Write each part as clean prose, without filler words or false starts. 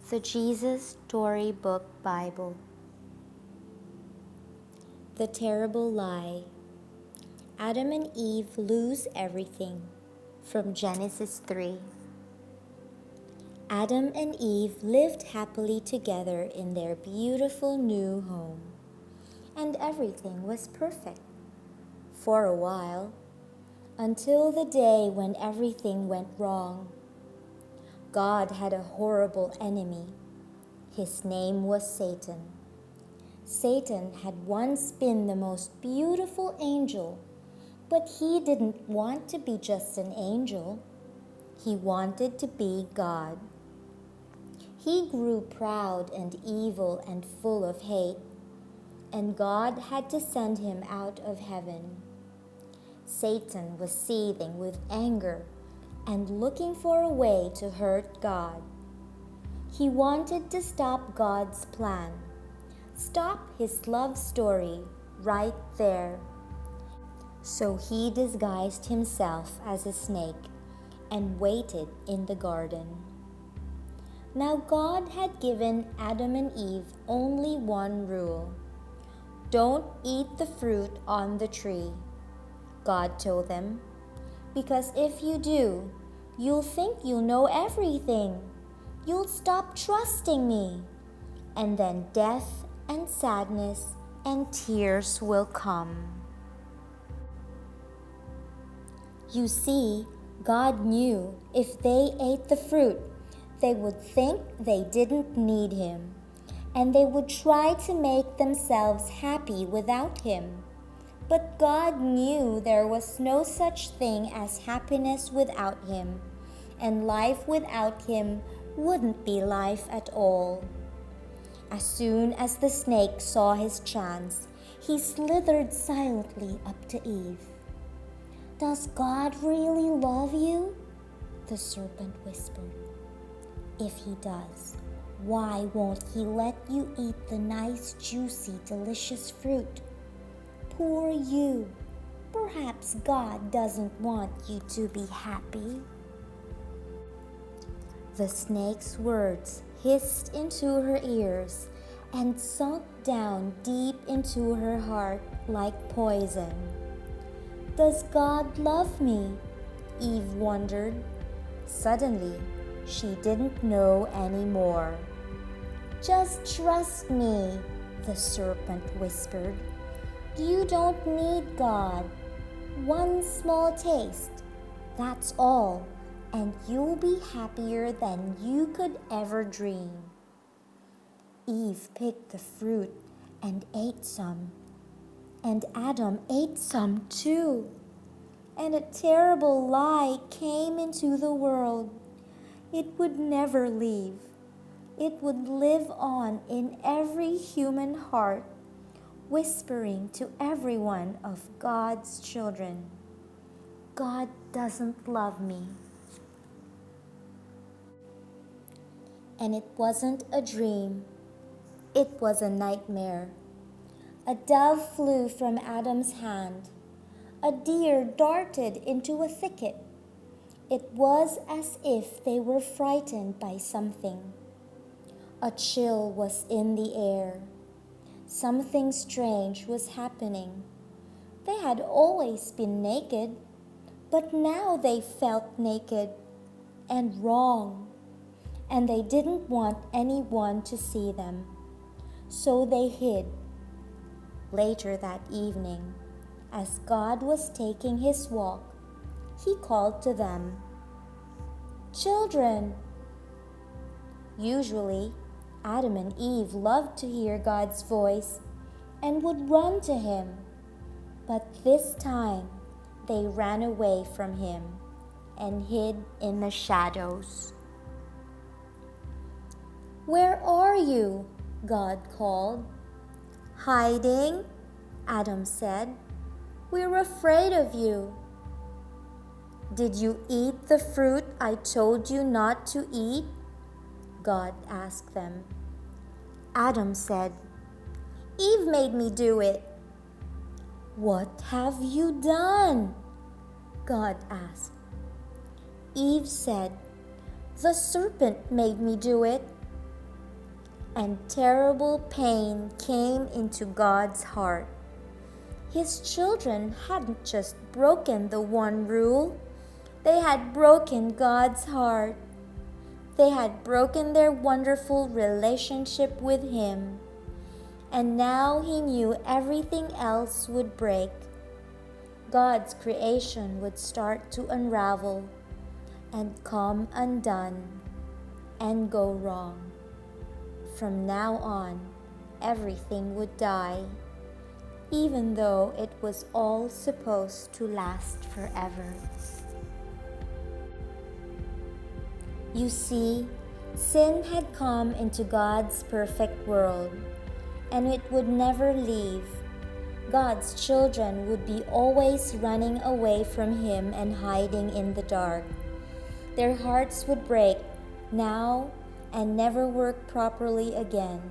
The Jesus Storybook Bible. The Terrible Lie. Adam and Eve lose everything. From Genesis 3. Adam and Eve lived happily together in their beautiful new home, and everything was perfect for a while, until the day when everything went wrong. God had a horrible enemy. His name was Satan. Satan had once been the most beautiful angel, but he didn't want to be just an angel. He wanted to be God. He grew proud and evil and full of hate, and God had to send him out of heaven. Satan was seething with anger and looking for a way to hurt God. He wanted to stop God's plan, stop his love story right there. So he disguised himself as a snake and waited in the garden. Now God had given Adam and Eve only one rule. Don't eat the fruit on the tree, God told them, because if you do, you'll think you know everything. You'll stop trusting me, and then death and sadness and tears will come. You see, God knew if they ate the fruit, they would think they didn't need him, and they would try to make themselves happy without him. But God knew there was no such thing as happiness without him, and life without him wouldn't be life at all. As soon as the snake saw his chance, he slithered silently up to Eve. "Does God really love you?" the serpent whispered. "If he does, why won't he let you eat the nice, juicy, delicious fruit? Poor you. Perhaps God doesn't want you to be happy." The snake's words hissed into her ears and sunk down deep into her heart like poison. Does God love me? Eve wondered. Suddenly, she didn't know anymore. "Just trust me," the serpent whispered. "You don't need God. One small taste, that's all, and you'll be happier than you could ever dream." Eve picked the fruit and ate some, and Adam ate some too. And a terrible lie came into the world. It would never leave. It would live on in every human heart, whispering to every one of God's children, "God doesn't love me." And it wasn't a dream. It was a nightmare. A dove flew from Adam's hand. A deer darted into a thicket. It was as if they were frightened by something. A chill was in the air. Something strange was happening. They had always been naked, but now they felt naked and wrong, and they didn't want anyone to see them. So they hid. Later that evening, as God was taking his walk, he called to them, "Children." Usually, Adam and Eve loved to hear God's voice and would run to him. But this time, they ran away from him and hid in the shadows. "Where are you?" God called. "Hiding," Adam said. "We're afraid of you." "Did you eat the fruit I told you not to eat?" God asked them. Adam said, "Eve made me do it." "What have you done?" God asked. Eve said, "The serpent made me do it." and terrible pain came into God's heart. His children hadn't just broken the one rule, they had broken God's heart. They had broken their wonderful relationship with Him, and now He knew everything else would break. God's creation would start to unravel and come undone and go wrong. From now on, everything would die, even though it was all supposed to last forever. You see, sin had come into God's perfect world, and it would never leave. God's children would be always running away from Him and hiding in the dark. Their hearts would break now and never work properly again.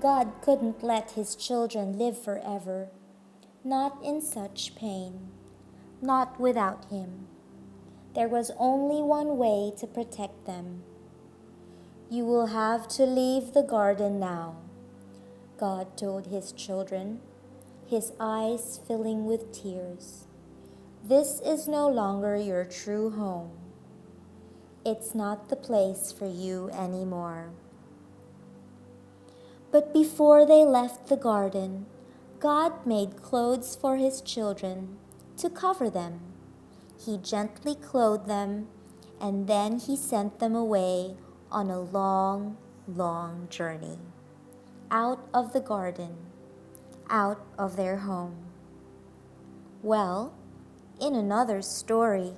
God couldn't let His children live forever, not in such pain, not without Him. There was only one way to protect them. You will have to leave the garden now, God told His children, His eyes filling with tears. This is no longer your true home. It's not the place for you anymore. But before they left the garden, God made clothes for His children to cover them. He gently clothed them, and then He sent them away on a long, long journey, out of the garden, out of their home. Well, in another story,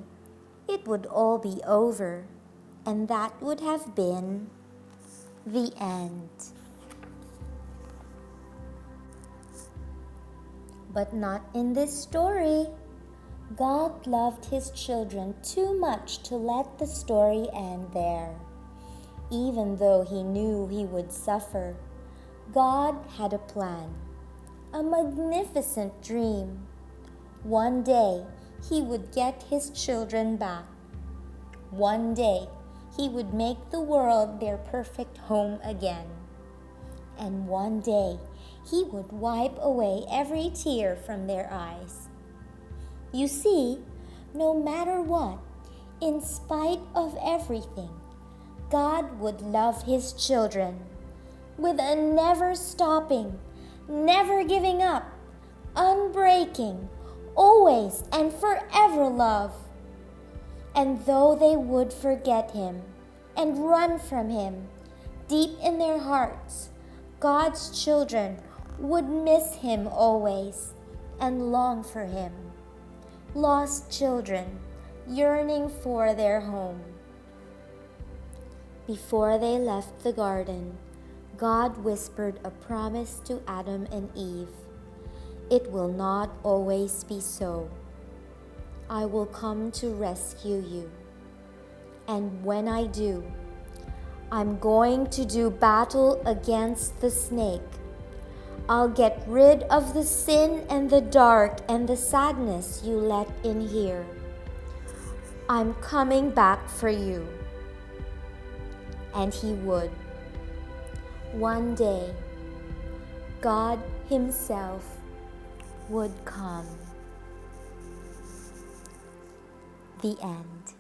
it would all be over, and that would have been the end. But not in this story. God loved His children too much to let the story end there. Even though He knew He would suffer, God had a plan, a magnificent dream. One day, He would get His children back. One day, He would make the world their perfect home again. And one day, He would wipe away every tear from their eyes. You see, no matter what, in spite of everything, God would love His children with a never stopping, never giving up, unbreaking, always and forever love. And though they would forget Him and run from Him, deep in their hearts, God's children would miss Him always and long for Him. Lost children yearning for their home. Before they left the garden, God whispered a promise to Adam and Eve. It will not always be so. I will come to rescue you. And when I do, I'm going to do battle against the snake. I'll get rid of the sin and the dark and the sadness you let in here. I'm coming back for you. And He would. One day, God Himself would come. The end.